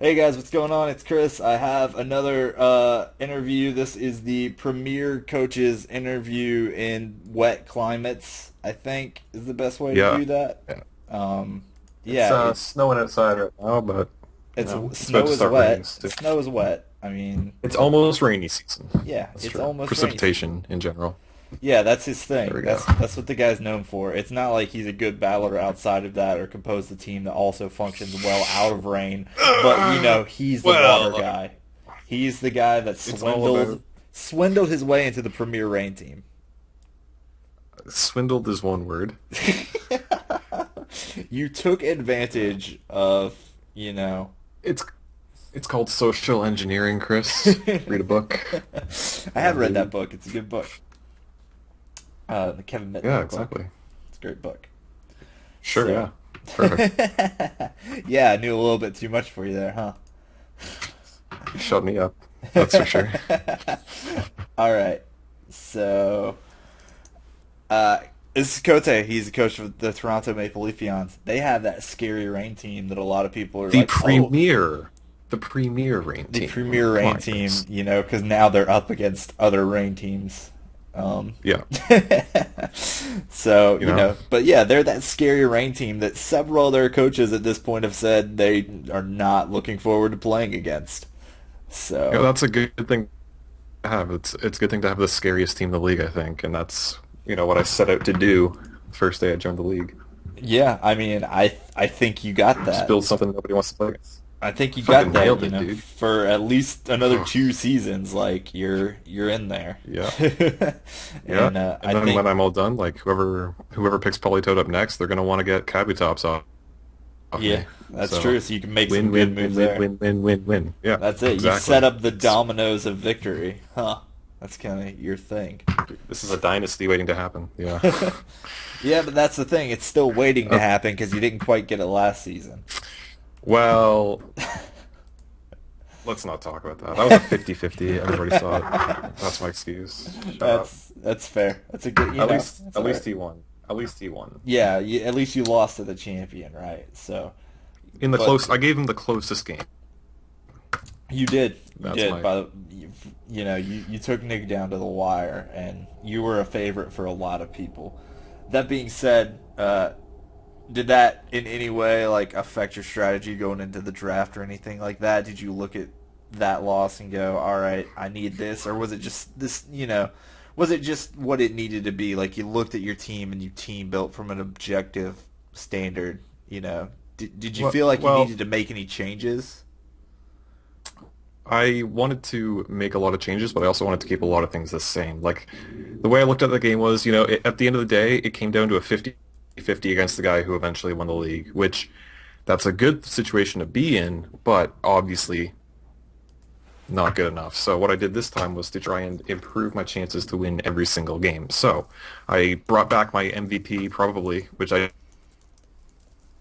Hey guys, what's going on? It's Chris. I have another interview. This is the premier coaches interview in wet climates, I think is the best way to Yeah. do that. Yeah. Um, It's yeah, it's snowing outside right now, but it's it's about snow to is start raining wet. soon. Snow is wet. I mean, It's almost rainy season. yeah, That's it's true. almost rainy season. Precipitation in general. Yeah, that's his There thing. we go. That's what the guy's known for. It's not like he's a good battler outside of that or composed a team that also functions well out of rain. But he's the water Well, guy. He's the guy that it's all about swindled his way into the premier rain team. swindled is one word. You took advantage of, It's it's called social engineering, Chris. Read a book. I Yeah, have read that baby. book. It's a good book. The Kevin Yeah, Mitnick book. exactly. It's a great book. Sure, So, yeah. Perfect. yeah, I knew a little bit too much for you there, huh? Shut me up. That's for sure. All right. So, uh, this is Coatay. He's the coach of the Toronto Maple Leafeons. They have that scary rain team that a lot of people are The like, oh, premier the premier rain the team. premier Come rain on, team, Chris. because now they're up against other rain teams. Um, Yeah, so, you know. but yeah, they're that scary rain team that several other coaches at this point have said they are not looking forward to playing against. Yeah, So, that's a good thing to have. It's a good thing to have the scariest team in the league, I think, and that's what I set out to do the first day I joined the league. yeah, I mean, I think you got Just that. build something nobody wants to play against. I think you got Fucking that, nailed it, dude. for at least another Oh, 2 seasons. Like you're in there, yeah, yeah. and And I then when think I'm all done, like whoever picks Polytoad up next, they're gonna want to get Kabutops off yeah, me. that's So true. So you can make some win, good win, moves win, win, there. win, win, win, win. Yeah, That's it. You set exactly. up the It's dominoes of victory, huh? That's kind of your thing. this is a dynasty waiting to happen. Yeah. Yeah, but that's the thing. It's still waiting to Uh, happen because you didn't quite get it last season. well, let's not talk about that. That was a 50-50. Everybody saw it. That's my excuse. Shut up. That's fair. That's a good, At least, that's at all right. least he won. At least he won. Yeah, at least you lost to the champion, right? So, In the but close, I gave him the closest game. you did. You That's did. my. You took Nick down to the wire, and you were a favorite for a lot of people. That being said, did that in any way like affect your strategy going into the draft or anything like that? Did you look at that loss and go, "All right, I need this," or was it just this? Was it just what it needed to be? Like you looked at your team and you team built from an objective standard. Did you feel like you Well, needed to make any changes? I wanted to make a lot of changes, but I also wanted to keep a lot of things the same. Like the way I looked at the game was, at the end of the day, it came down to a 50-50 against the guy who eventually won the league, which that's a good situation to be in, but obviously not good enough. So what I did this time was to try and improve my chances to win every single game. So I brought back my MVP probably, which I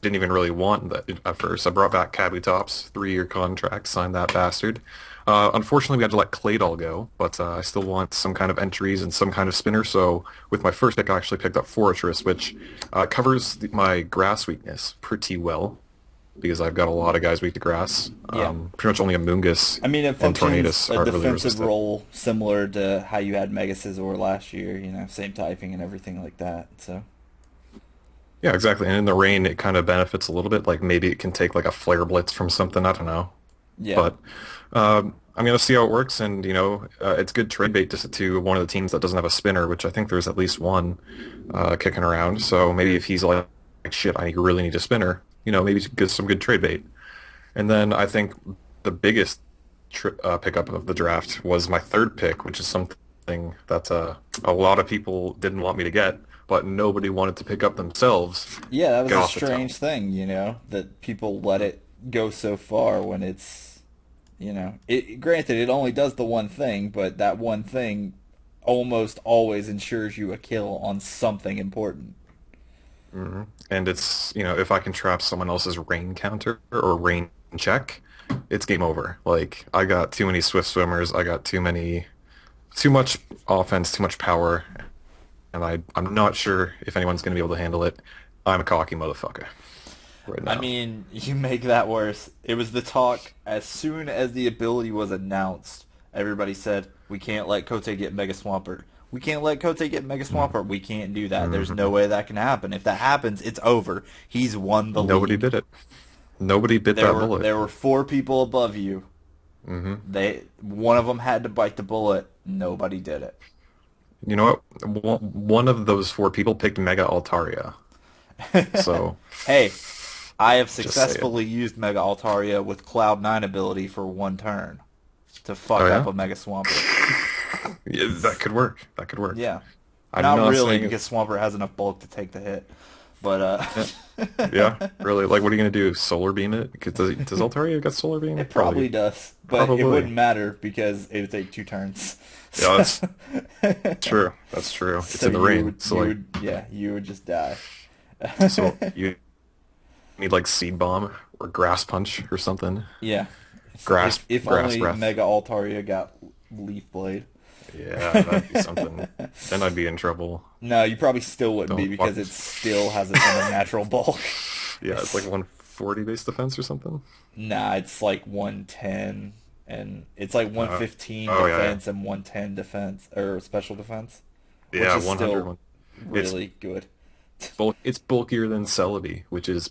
didn't even really want that at first. I brought back Kabutops, 3-year contract, signed that bastard. Unfortunately, we had to let Claydol go, but I still want some kind of entries and some kind of spinner. So with my first pick, I actually picked up Fortress, which covers my grass weakness pretty well because I've got a lot of guys weak to grass. Yeah. Pretty much only Amoonguss I mean, it and functions Tornadus a aren't really defensive resistant. role similar to how you had Mega Scizor last year, same typing and everything like that. So, Yeah, exactly. And in the rain, it kind of benefits a little bit. Like maybe it can take like a flare blitz from something. I don't know. yeah. But I'm gonna see how it works, and it's good trade bait to one of the teams that doesn't have a spinner, which I think there's at least one kicking around. So maybe if he's like shit, I really need a spinner. Maybe get some good trade bait. And then I think the biggest pickup of the draft was my third pick, which is something that a lot of people didn't want me to get, but nobody wanted to pick up themselves. Yeah, that was Get a off the town. strange thing, that people let it go so far when granted, it only does the one thing, but that one thing almost always ensures you a kill on something important. And it's, if I can trap someone else's rain counter or rain check, it's game over. Like, I got too many swift swimmers, I got too much offense, too much power, and I'm not sure if anyone's going to be able to handle it. I'm a cocky motherfucker. right I now. mean, you make that worse. It was the talk as soon as the ability was announced. Everybody said, we can't let Coatay get Mega Swampert. We can't let Coatay get Mega Swampert. We can't do that. There's no Hmm. way that can happen. If that happens, it's over. He's won the Nobody league. did it. Nobody bit There that were bullet. there were four people above you. Hmm. One of them had to bite the bullet. Nobody did it. You know what? One of those four people picked Mega Altaria. So Hey, I have just say it. successfully used Mega Altaria with Cloud 9 ability for one turn to Oh fuck up yeah? a Mega Swampert. Yeah, that could work. That could work. Yeah. I'm Not not really, saying because Swampert has enough bulk to take the hit. But, yeah, yeah, really. Like, what are you gonna do? Solar beam it? Does Altaria got solar beam? it Probably, probably does. But it probably. wouldn't matter because it would take two turns. Yeah, So, that's true. That's true. It's so in the rain, so you like, would, yeah, you would just die. so you need like seed bomb or grass punch or something. Yeah. So Grass, if grass only breath. Mega Altaria got Leaf Blade. Yeah, that'd be something. Then I'd be in trouble. No, you probably still wouldn't be Don't walk. because it still has its own natural bulk. Yeah, it's like It's 140 base defense or something. Nah, it's like 110 and it's like Uh, 115 oh yeah, defense and 110 defense or special defense, yeah, which yeah, is 100 still one. It's really good. it's bulkier than Celebi, which is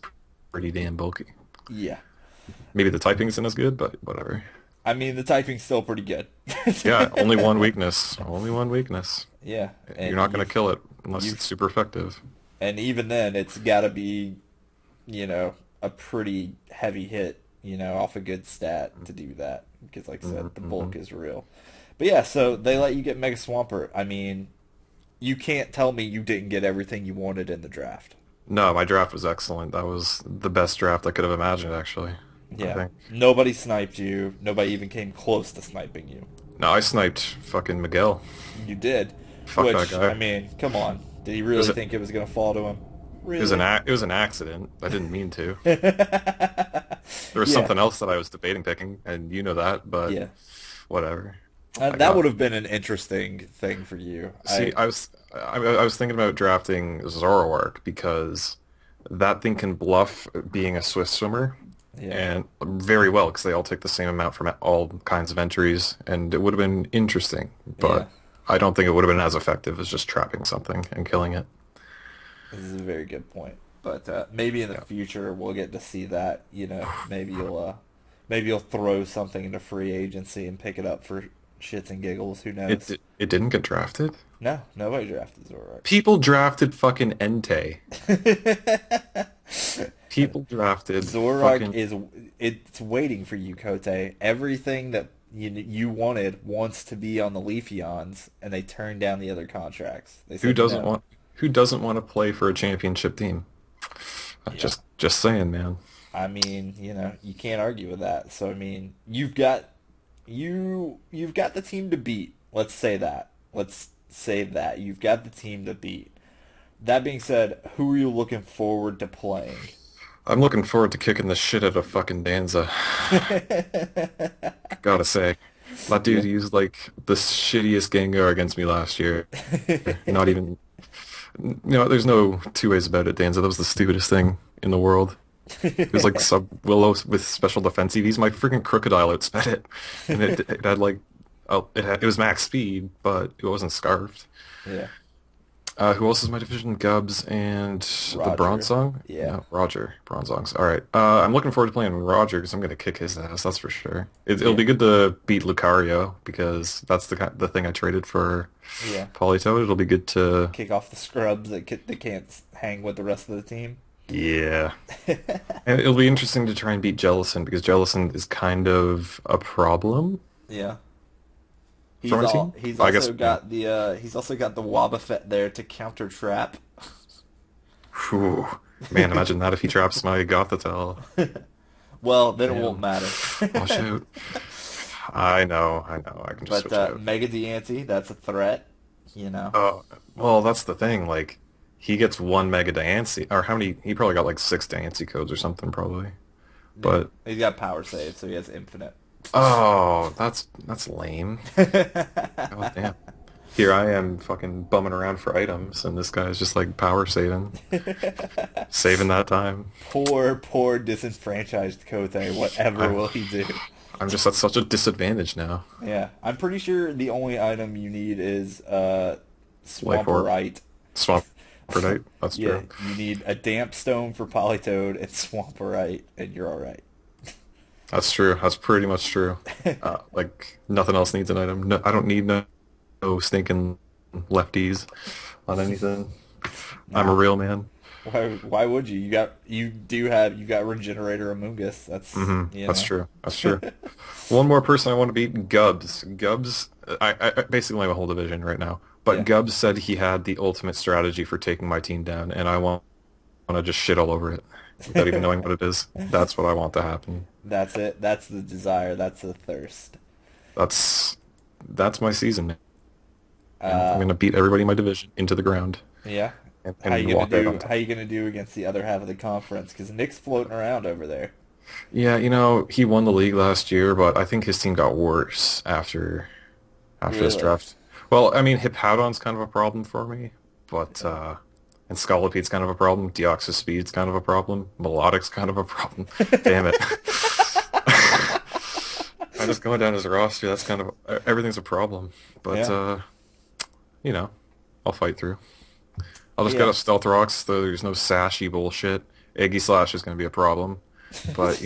pretty damn bulky. Yeah. Maybe the typing isn't as good, but whatever. I mean, the typing's still pretty good. Yeah, only one weakness. Only one weakness. Yeah, You're and not gonna kill it unless it's you've super effective. and even then it's got to be, you know, a pretty heavy hit, off a good stat to do that because like I said, the Hmm. bulk is real. But yeah, so they let you get Mega Swampert. I mean, you can't tell me you didn't get everything you wanted in the draft. No, my draft was excellent. That was the best draft I could have imagined, actually. I Yeah. think. Nobody sniped you. Nobody even came close to sniping you. No, I sniped fucking Miguel. You did. Fuck that Which, I guy. mean, come on. Did he It was really a, think it was going to fall to him? it was an Really? ac it was an accident. I didn't mean to. There was Yeah. something else that I was debating picking, and you know that, but Yeah. whatever. I That would got. have been an interesting thing for you. See, I was thinking about drafting Zoroark because that thing can bluff being a Swift swimmer, Yeah. and very well because they all take the same amount from all kinds of entries, and it would have been interesting, Yeah. but I don't think it would have been as effective as just trapping something and killing it. This is a very good point. But maybe in the Yeah. future we'll get to see that. Maybe you'll throw something into free agency and pick it up for shits and giggles. Who knows? It didn't get drafted. No, nobody drafted Zoroark. People drafted fucking Entei. People drafted Zorak fucking. is it's waiting for you, Cote. Everything that you wanted wants to be on the Leafeons, and they turned down the other contracts. They Who said doesn't no. want who doesn't want to play for a championship team? Yeah. Just saying, man. I mean, you can't argue with that. So I mean, you've got the team to beat. Let's say that. Let's say that you've got the team to beat. That being said, who are you looking forward to playing? I'm looking forward to kicking the shit out of fucking Danza. Gotta say, that dude Yeah. used like the shittiest Gengar against me last year. Not even, there's no two ways about it, Danza. That was the stupidest thing in the world. It was like sub Willow with special defense EVs. My freaking Crocodile outsped it, and it had like, it was max speed, but it wasn't scarfed. Yeah. Who else is my division? Gubs and the Roger. Bronzong? Yeah. No, Roger. Bronzongs. All right. I'm looking forward to playing Roger because I'm going to kick his ass, that's for sure. It'll Yeah. be good to beat Lucario because that's the thing I traded for Yeah. Politoed. It'll be good to... Kick off the scrubs that can't hang with the rest of the team. Yeah. And it'll be interesting to try and beat Jellison because Jellison is kind of a problem Yeah. for my team. He's I guess, also yeah. got he's also got the Wobbuffet there to counter trap. Whew. Man, imagine that if he traps my Gothitelle. Well, then it won't Damn. matter. Watch out. I know. I can just But switch out. Mega Diancie, that's a threat. You know. Oh, well, that's the thing. Like, he gets one Mega Diancie, or how many? He probably got like six Diancie codes or something, probably. Yeah. But He's got power save, so he has infinite. oh, that's lame. Oh damn. here I am fucking bumming around for items, and this guy's just like power saving that time. Poor disenfranchised Coatay. Whatever I, will he do? I'm just at such a disadvantage now. Yeah, I'm pretty sure the only item you need is Life Orb, Swamperite. Swamperdite, that's Yeah, true. you need a damp stone for Polytoad and Swamperite, and you're all right. That's true. That's pretty much true. Like nothing else needs an item. No, I don't need no stinking lefties on anything. I'm a Nah, real man. why would you? You got Regenerator Amoonguss. That's you That's know. true. That's true. One more person I want to beat, Gubbs. Gubbs, I basically have a whole division right now. But Yeah, Gubbs said he had the ultimate strategy for taking my team down, and I want to just shit all over it without even knowing what it is. That's what I want to happen. that's it. That's the desire. That's the thirst. That's that's my season, man. I'm Uh, gonna beat everybody in my division into the ground yeah. How and you gonna walk out do? on How top. you gonna do against the other half of the conference? Because Nick's floating around over there. Yeah, he won the league last year, but I think his team got worse after this Really? draft. Well, I mean, Hippowdon's kind of a problem for me, but and Scolopede's kind of a problem. Deoxys Speed's kind of a problem. Melodic's kind of a problem. Damn it. I'm just going down his roster. That's kind of everything's a problem. But Yeah. you know, I'll fight through. I'll just get Yeah. a Stealth Rocks, so there's no sashy bullshit. Eggy Slash is going to be a problem, but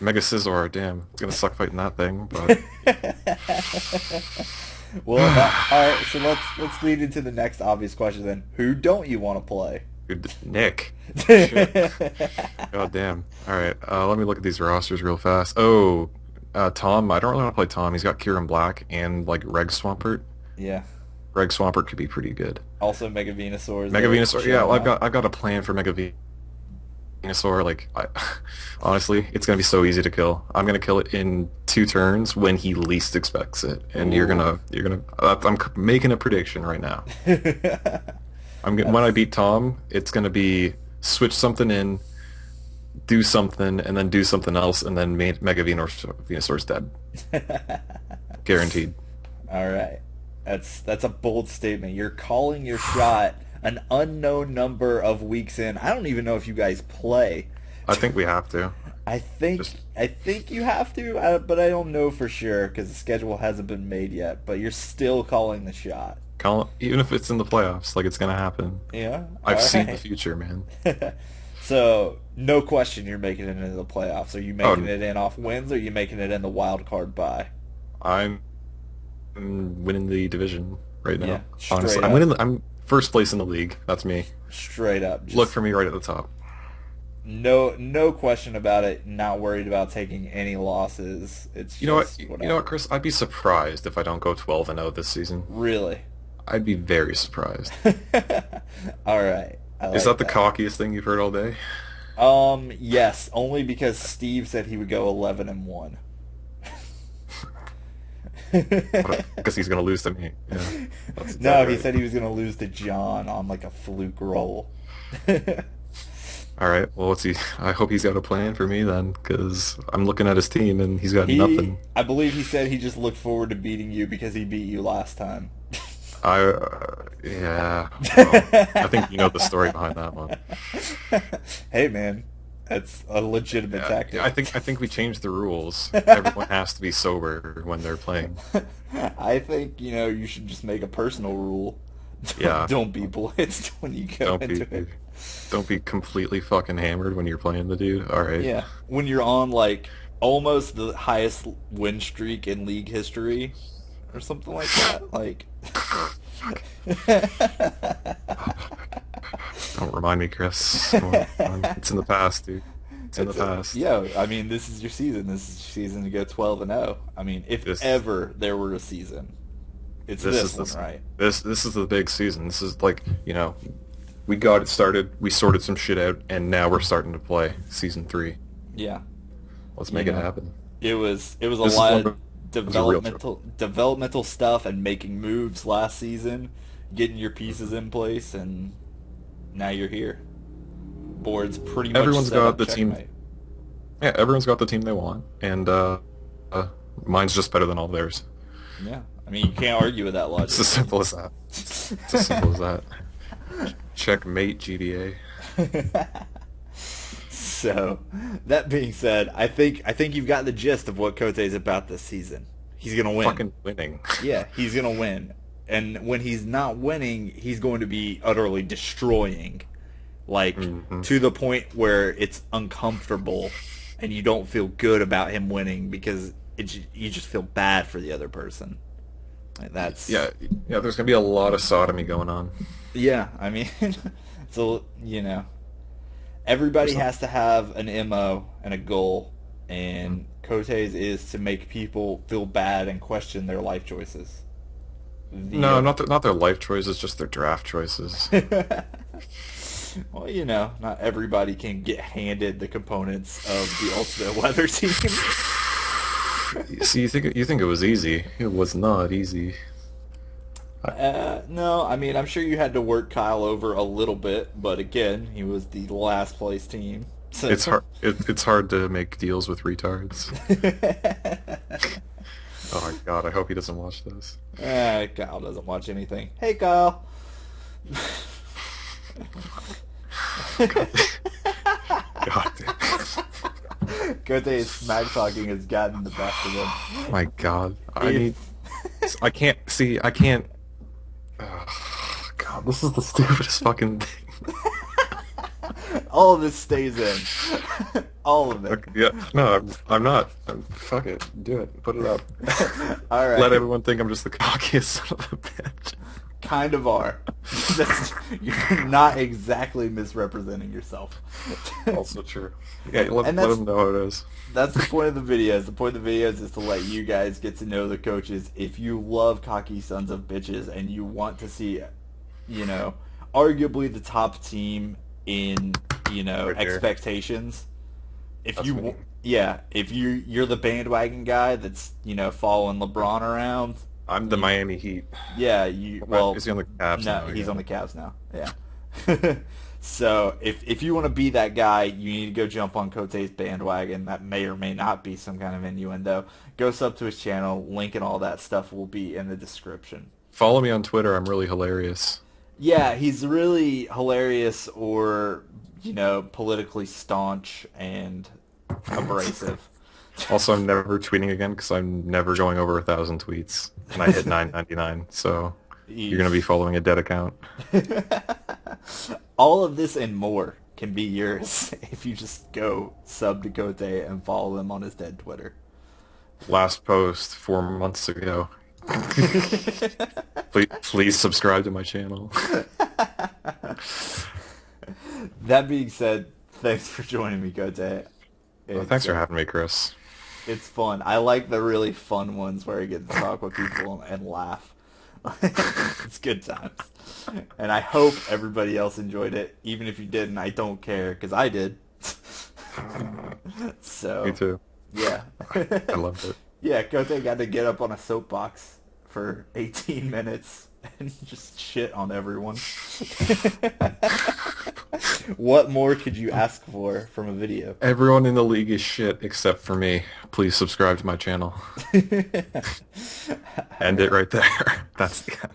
Mega Scizor, damn, it's gonna suck fighting that thing, but Well, all right. So let's lead into the next obvious question then. Who don't you want to play? Dude, Nick. Shit. God damn. All right, let me look at these rosters real fast. Oh, Tom. I don't really want to play Tom. He's got Kieran Black and like Reg Swampert. Yeah. Reg Swampert could be pretty good. Also, Mega Venusaur is Mega there Venusaur. Yeah, chilling well, out. I've got a plan for Mega Venusaur. Honestly, it's gonna be so easy to kill. I'm gonna kill it in 2 turns when he least expects it, and Ooh. you're gonna. I'm making a prediction right now. When I That's beat Tom, it's gonna be switch something in, do something, and then do something else, and then Mega Venusaur's dead. Guaranteed. all right. That's a bold statement. You're calling your shot an unknown number of weeks in. I don't even know if you guys play. I think we have to. I think Just I think you have to, but I don't know for sure because the schedule hasn't been made yet. But you're still calling the shot. call even if it's in the playoffs, like it's gonna happen. Yeah. I've All seen the right. future, man. So no question, you're making it into the playoffs. Are you making Oh, it in off wins, or are you making it in the wild card bye? I'm winning the division right Yeah, now. straight Honestly, up, I'm first place in the league. That's me. straight up. Look Just for me right at the top. no question about it. Not worried about taking any losses. It's You know what? just You know what, whatever. Chris? I'd be surprised if I don't go 12-0 this season. Really. I'd be very surprised. All right. I Is like that the that. cockiest thing you've heard all day? Yes, only because Steve said he would go 11-1. Because he's gonna lose to me. Yeah, that's No, exactly he right. said he was gonna lose to John on like a fluke roll. All right. Well, let's see. I hope he's got a plan for me then, because I'm looking at his team and he's got He, nothing. I believe he said he just looked forward to beating you because he beat you last time. Yeah. Well, I think you know the story behind that one. Hey man, that's a legitimate Yeah, tactic. I think we changed the rules. Everyone has to be sober when they're playing. I think, you should just make a personal rule. Yeah, Don't be blitzed when you go don't be into it. don't be completely fucking hammered when you're playing the dude. All right. Yeah. When you're on like almost the highest win streak in league history or something like that. Like Don't remind me, Chris. Come on. It's in the past, dude. It's in the past. yeah, I mean, this is your season. This is your season to go 12-0. I mean, if This ever there were a season, it's this this is one, right? this is the big season. This is like, we got it started, we sorted some shit out, and now we're starting to play season 3. Yeah. Let's You make it know, happen. it was a This is lot one of of those real trouble. developmental stuff and making moves last season, getting your pieces in place, and now you're here. Board's pretty much Everyone's set got up the team. checkmate. Yeah, everyone's got the team they want, and mine's just better than all theirs. Yeah, I mean you can't argue with that It's logic. as simple as that. It's as simple as that. Checkmate, GBA. So, that being said, I think you've got the gist of what Cote's about this season. He's gonna win. Fucking winning. Yeah, he's gonna win. And when he's not winning, he's going to be utterly destroying, like Hmm. to the point where it's uncomfortable, and you don't feel good about him winning because you just feel bad for the other person. Like that's Yeah, yeah. There's gonna be a lot of sodomy going on. yeah. I mean, so everybody There's not. has to have an MO and a goal, and Kote's is to make people feel bad and question their life choices No, via. not their life choices, just their draft choices. Well, not everybody can get handed the components of the ultimate weather team. See, you think it was easy. It was not easy. I- No, I mean, I'm sure you had to work Kyle over a little bit, but again, he was the last place team. So, It's hard. It's hard to make deals with retards. Oh my god! I hope he doesn't watch this. Kyle doesn't watch anything. Hey, Kyle. God, God damn. Cote's smack talking has gotten the best of him. My god. I need. If I can't see. I can't. Ugh, God, this is the stupidest fucking thing. all of this stays in, all of it. Okay, yeah, no, I'm not. Fuck it. Do it. Put it up. All Let right, everyone think I'm just the cockiest son of a bitch. kind of are. You're not exactly misrepresenting yourself. Also true. Yeah, And let them know how it is. that's the point of the videos. The point of the videos is to let you guys get to know the coaches. If you love cocky sons of bitches and you want to see, you know, arguably the top team in, Right here. expectations. That's me. Yeah, if you're the bandwagon guy that's, following LeBron around, I'm the Miami Heat. yeah, Is he on the Cavs no, now? he's Yeah. on the Cavs now. Yeah. So if you want to be that guy, you need to go jump on Cote's bandwagon. That may or may not be some kind of innuendo. Go sub to his channel. Link and all that stuff will be in the description. Follow me on Twitter. I'm really hilarious. Yeah, he's really hilarious or, politically staunch and abrasive. Also, I'm never tweeting again because I'm never going over 1,000 tweets, and I hit 999. So you're gonna be Eesh. following a dead account. All of this and more can be yours if you just go sub to Cote and follow him on his dead Twitter. Last post 4 months ago. Please subscribe to my channel. That being said, thanks for joining me, Cote. Well, It's thanks for uh, having me, Chris. it's fun. I like the really fun ones where I get to talk with people and laugh. It's good times. And I hope everybody else enjoyed it. Even if you didn't, I don't care because I did. Me So, too. yeah. I loved it. Yeah, Cote got to get up on a soapbox for 18 minutes and just shit on everyone. What more could you ask for from a video? Everyone in the league is shit except for me. Please subscribe to my channel. All End it right. right there. That's the end.